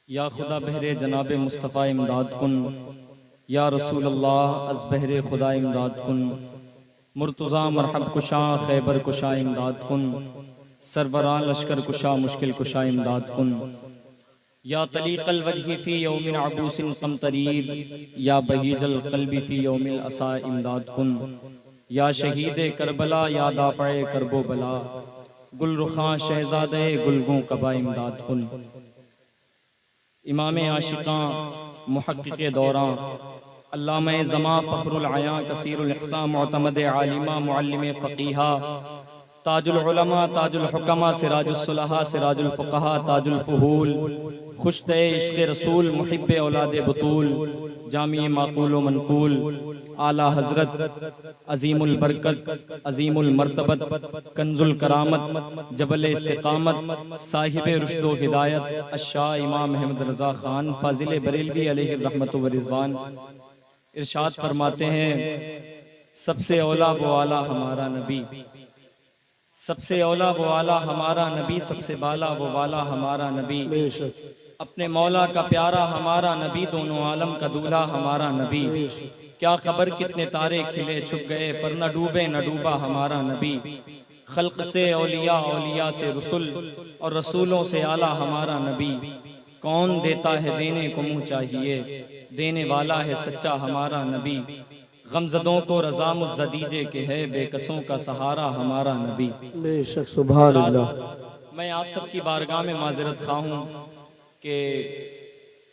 या खुदा बहरे जनाब मुस्तफ़ा इमदाद कुन, या रसूल अल्लाह अज़ बहरे खुदा इमदाद कुन, मुर्तज़ा मरहब कुशा खैबर कुशा इमदाद कुन, सरबरान लश्कर कुशा मुश्किल कुशा इमदाद कुन। या तलीक़ल वजही फ़ी यौमिन अबूसिन क़मतरीर, या बहीजल क़ल्बी फ़ी यौमिल असा इमदाद कुन। या शहीद करबला या दाफ़ए करबो बला, गुलरुखां शहज़ादे गुलगों कबा इमदाद कुन। इमाम आशिकां मुहक्किक़ दौरां अल्लामा ज़मा फ़ख़्रुल आयां कसीरुल इहसां मुअतमद आलिमा मुअल्लिम फ़क़ीहा ताजुल उलमा ताजुल हुक्मा सिराजुल सुलहा सिराजुल फ़ुक़हा ताजुल फ़ुहूल खुश्ते इश्क़ रसूल मुहिब्बे औलादे बतूल जामी माक़ूल व मनक़ूल आला हज़रत अज़ीमुल बरकत अज़ीमुल मर्तबत कंजुल करामत जबल इस्तिक़ामत साहिब रुश्द व हिदायत अश्शाह इमाम अहमद रज़ा ख़ान फ़ाज़िल बरेलवी अलैहि रहमतु व रिज़वान इरशाद फरमाते हैं, सबसे औला वो आला हमारा नबी, सबसे औला वो आला हमारा नबी, सबसे बाला वो वाला हमारा नबी, अपने मौला का प्यारा हमारा नबी, दोनों आलम का दूल्हा हमारा नबी। क्या खबर कितने तारे खिले छुप गए, पर न डूबे न डूबा हमारा नबी। खल्क से औलिया, औलिया से रसूल, और रसूलों से आला हमारा नबी। कौन देता है देने को मुँह चाहिए, देने वाला है सच्चा हमारा नबी। गमज़दों को रज़ा मुज़्द दीजे के है, बेकसों का सहारा हमारा नबी। बेशक सुभान अल्लाह। मैं आप सबकी बारगाह में माज़रत ख़्वाह हूँ कि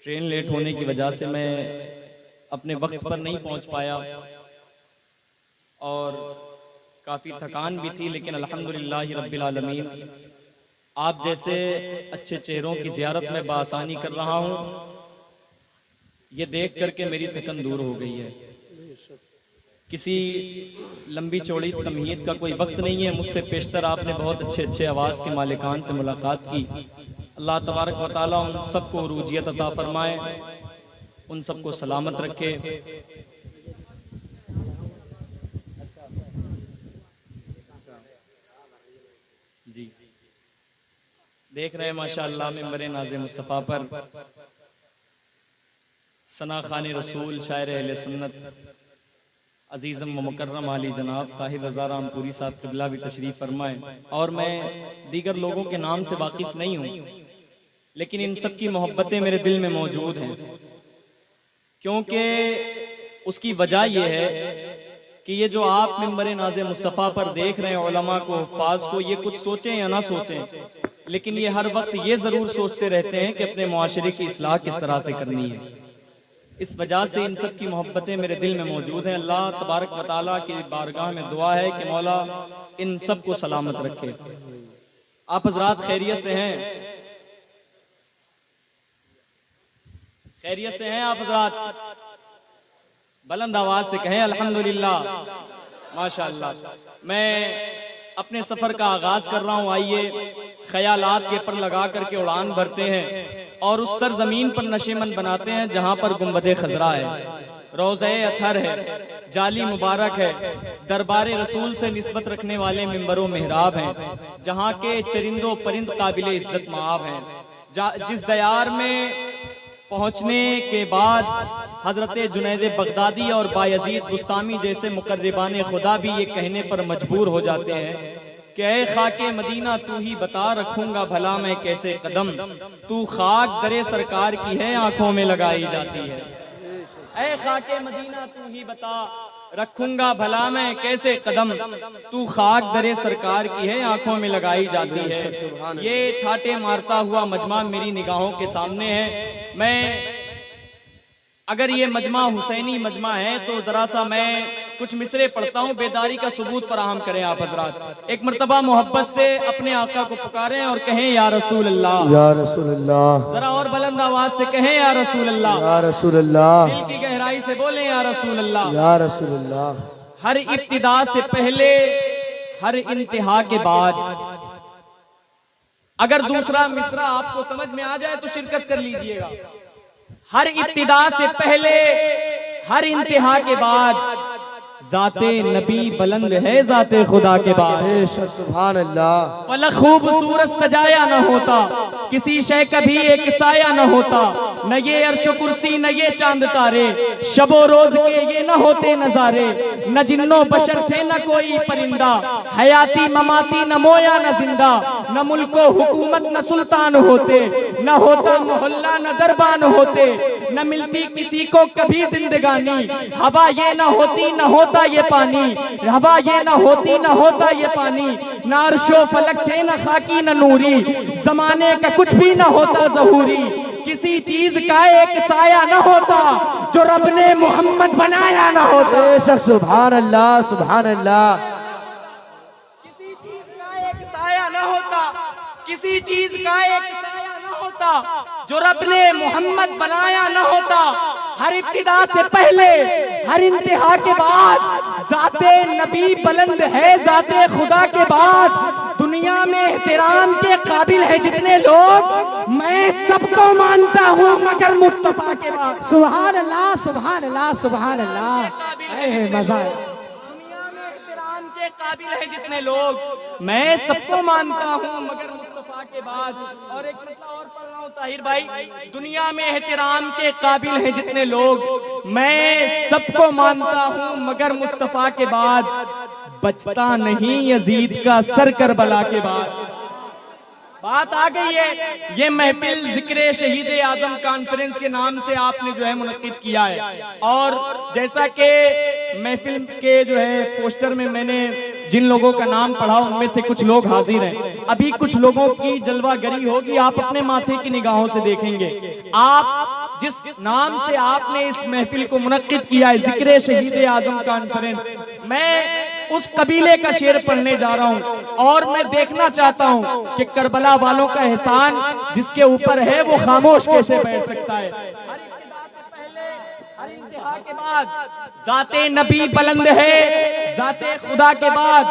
ट्रेन लेट होने की वजह से मैं अपने वक्त पर नहीं पहुँच पाया और काफ़ी थकान भी थी, लेकिन अल्हम्दुलिल्लाह रब्बिल आलमीन आप जैसे अच्छे चेहरों की ज़ियारत में बासानी कर रहा हूँ, ये देख करके मेरी थकन दूर हो गई है। किसी लंबी चौड़ी तमहीद का कोई वक्त नहीं है। मुझसे पेशतर आपने बहुत अच्छे अच्छे आवाज़ के मालिकान से मुलाकात की। अल्लाह तबारक व तआला उन सबको उरूजियत अता फरमाए, उन सबको सलामत रखे। जी देख रहे हैं माशाअल्लाह मिंबर नाज़े मुस्तफ़ा पर सना खान रसूल शायर अहले सुन्नत अजीज़म व मुकर्रम आली जनाब ताहिर रज़ा रामपुरी साहब क़िबला भी तशरीफ़ फरमाएं। और मैं दीगर लोगों के नाम से वाकिफ़ नहीं हूँ, लेकिन इन सब की मोहब्बतें मेरे दिल में मौजूद हैं, क्योंकि उसकी वजह यह है कि ये जो आप मिंबर नाज़े मुस्तफ़ा पर देख रहे हैं उलमा को, हुफ़ाज़ को, ये कुछ सोचें या ना सोचें, लेकिन ये हर वक्त ये ज़रूर सोचते रहते हैं कि अपने मुआशरे की इस्लाह किस तरह से करनी है। इस वजह से इन सब की मोहब्बतें मेरे दिल में मौजूद हैं। अल्लाह तबारक व तआला की बारगाह में दुआ है कि मौला इन सब को सलामत रखे। आप हजरात खैरियत से हैं? खैरियत से हैं आप हजरात? बुलंद आवाज से कहें अल्हम्दुलिल्लाह, माशाअल्लाह। मैं अपने सफर का आगाज कर रहा हूँ। आइए ख्यालात के पर लगा करके उड़ान भरते हैं और उस सरजमीन पर नशेमन बनाते हैं जहाँ पर गुंबदे खजरा है, रोज़े अथर है, जाली मुबारक है, दरबारे रसूल से निस्बत रखने वाले मिंबरों मेहराब हैं, जहाँ के चरिंदो परिंद काबिले इज्जत माब हैं। जिस दयार में पहुँचने के बाद हजरत जुनैद बगदादी और बायजीद बुस्तामी जैसे मुकर्रिबान खुदा भी ये कहने पर मजबूर हो जाते हैं कि ऐ खाके मदीना तू ही बता, रखूंगा भला मैं कैसे कदम, तू खाक दरे सरकार की है आंखों में लगाई जाती है। ऐ खाके मदीना तू ही बता, रखूंगा भला मैं कैसे कदम, तू खाक दरे सरकार की है आंखों में लगाई जाती है। ये ठाटे मारता हुआ मजमा मेरी निगाहों के सामने है। मैं अगर ये मजमा हुसैनी मजमा है तो जरा सा मैं कुछ मिसरे पढ़ता हूँ, बेदारी का सबूत फराहम करें आप हजरात। एक मर्तबा मोहब्बत से अपने आका को पुकारें और कहें या रसूल अल्लाह, या रसूल अल्लाह। जरा और बुलंद आवाज से कहें या रसूल अल्लाह, या रसूल अल्लाह। दिल की गहराई से बोलें या रसूल अल्लाह। या रसूल अल्लाह। हर इब्तिदा से पहले, हर इंतहा के बाद, अगर दूसरा मिसरा आपको समझ में आ जाए तो शिरकत कर लीजिएगा। हर इब्तिदा से पहले, हर इंतहा के बाद, जाते नबी बुलंद है जाते खुदा के बाद। बेशक सुभान अल्लाह। फलक खूबसूरत सजाया न होता, किसी शय का भी एक साया न होता, न ये अर्श कुर्सी न ये चांद तारे, शबो रोज के ये न होते नजारे, न जिन्नो बशर से न कोई परिंदा, हयाती ममाती न मोया न जिंदा, न मुल्को हुकूमत न सुल्तान होते, न होता मोहल्ला न दरबान होते, न मिलती किसी को कभी जिंदगानी, हवा ये न होती न होता ये पानी, हवा ये न होती न होता ये पानी, न अर्शो फलक थे न खाकी न नूरी, जमाने का कुछ भी न होता ज़हूरी, किसी चीज का एक साया न होता जो रब ने मोहम्मद बनाया न होता। बेशक सुभान अल्लाह सुभान अल्लाह। किसी चीज का एक साया न होता, किसी चीज का एक साया न होता जो रब ने मोहम्मद बनाया न होता। हर इब्तिदा से पहले हर इंतहा के बाद जाते नबी बुलंद है जाते खुदा के बाद। दुनिया में एहतराम के काबिल है जितने लोग, मैं सबको मानता हूँ मगर मुस्तफा के बाद। सुभान अल्लाह सुभान अल्लाह सुभान अल्लाह। मजा है। दुनिया में एहतराम के काबिल है जितने लोग, मैं सबको मानता हूँ मगर मुस्तफा के बाद। और एक मतलब और पढ़ रहा हूँ ताहिर भाई, दुनिया में एहतराम के काबिल है जितने लोग, मैं सबको मानता हूँ मगर मुस्तफा के बाद। बचता नहीं यजीद का सर करबला के बाद। बात आ गई है, ये महफिल जिक्र शहीद आजम कॉन्फ्रेंस के नाम से आपने जो है मुनक्किद किया है। और जैसा कि महफिल के जो है पोस्टर में मैंने जिन लोगों का नाम पढ़ा उनमें से कुछ लोग हाजिर हैं। अभी कुछ लोगों की जलवागरी होगी, आप अपने माथे की निगाहों से देखेंगे। आप जिस नाम से आपने इस महफिल को मुनक्किद किया है, जिक्र शहीद आजम कॉन्फ्रेंस, मैं उस कबीले का शेर पढ़ने जा रहा हूँ और मैं देखना चाहता हूँ कि करबला वालों का एहसान जिसके ऊपर है वो खामोश कैसे बैठ सकता है। हर इंतहा के बाद जाते नबी बुलंद है जाते खुदा के बाद।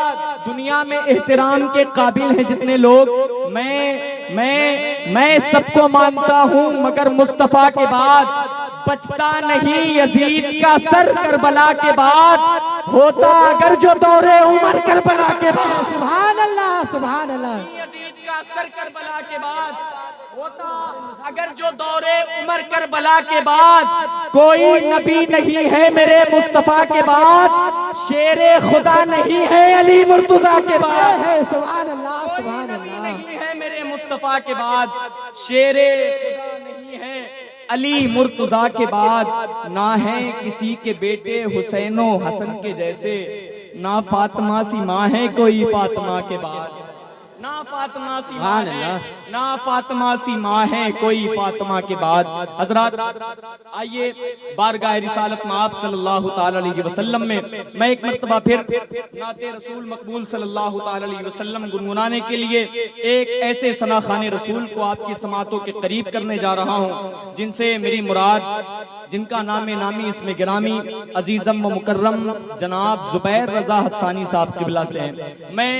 दुनिया में एहतराम के काबिल हैं जितने लोग, मैं सबको मानता हूँ मगर मुस्तफा के बाद। बचता नहीं यजीद का सर करबला के बाद, होता अगर जो दौरे उमर करबला के बाद। सुभान अल्लाह सुभान अल्लाह। यजीद का सर करबला के बाद, होता अगर जो दौरे उमर करबला के बाद। कोई नबी नहीं है मेरे मुस्तफा के बाद, शेरे खुदा नहीं है अली मुर्तजा के बाद। सुभान अल्लाह सुभान अल्लाह। नहीं है मेरे मुस्तफा के बाद, शेरे खुदा नहीं है अली मुर्तजा के बाद। ना है किसी के बेटे हुसैनो हसन के जैसे, ना फातिमा सी माँ है कोई फातिमा के बाद। ना फातिमा सी माँ है, ना फातिमा सी माँ है कोई फातिमा के बाद। हजरात आइए बारगाह रिसालत में आप सल्लल्लाहु ताला अलैहि वसल्लम में मैं एक मर्तबा फिर नाते रसूल मकबूल सल्लल्लाहु ताला अलैहि वसल्लम गुनगुनाने के लिए एक ऐसे सनाखाने रसूल को आपकी समातों के करीब करने जा रहा हूँ जिनसे मेरी मुराद, जिनका नामे नामी इसमें गिरामी अजीजम व मुकर्रम जनाब जुबैर रजा हस्सानी साहब किबला से हैं। मैं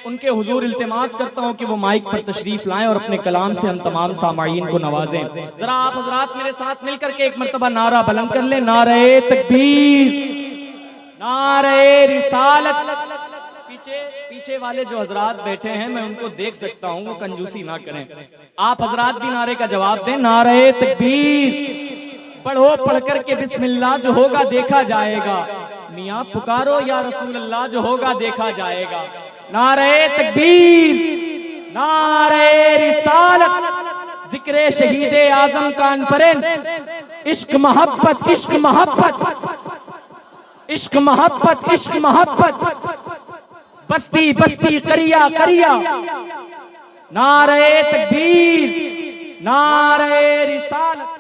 उनके हुजूर इल्तिमास करता हूं कि वो माइक पर तशरीफ लाएं और अपने कलाम से हम तमाम सामाईन को नवाजें। जरा आप हजरात मेरे साथ मिलकर के एक मर्तबा नारा बुलंद कर ले, नारे तकबीर, नारे रिसालत। पीछे वाले जो हजरात बैठे हैं मैं उनको देख सकता हूं, वो कंजूसी ना करें। आप हजरात भी नारे का जवाब दें, नारे तकबीर। पढ़ो पढ़ कर के बिस्मिल्लाह, जो होगा देखा जाएगा। मियाँ पुकारो या रसूल अल्लाह, जो होगा देखा जाएगा। नारे तकबीर, नारे रिसालत, जिक्र शहीद आजम कॉन्फ्रेंस। इश्क मोहब्बत, इश्क मोहब्बत, इश्क मोहब्बत, इश्क मोहब्बत, बस्ती बस्ती करिया करिया। नारे तकबीर, नारे रिसालत।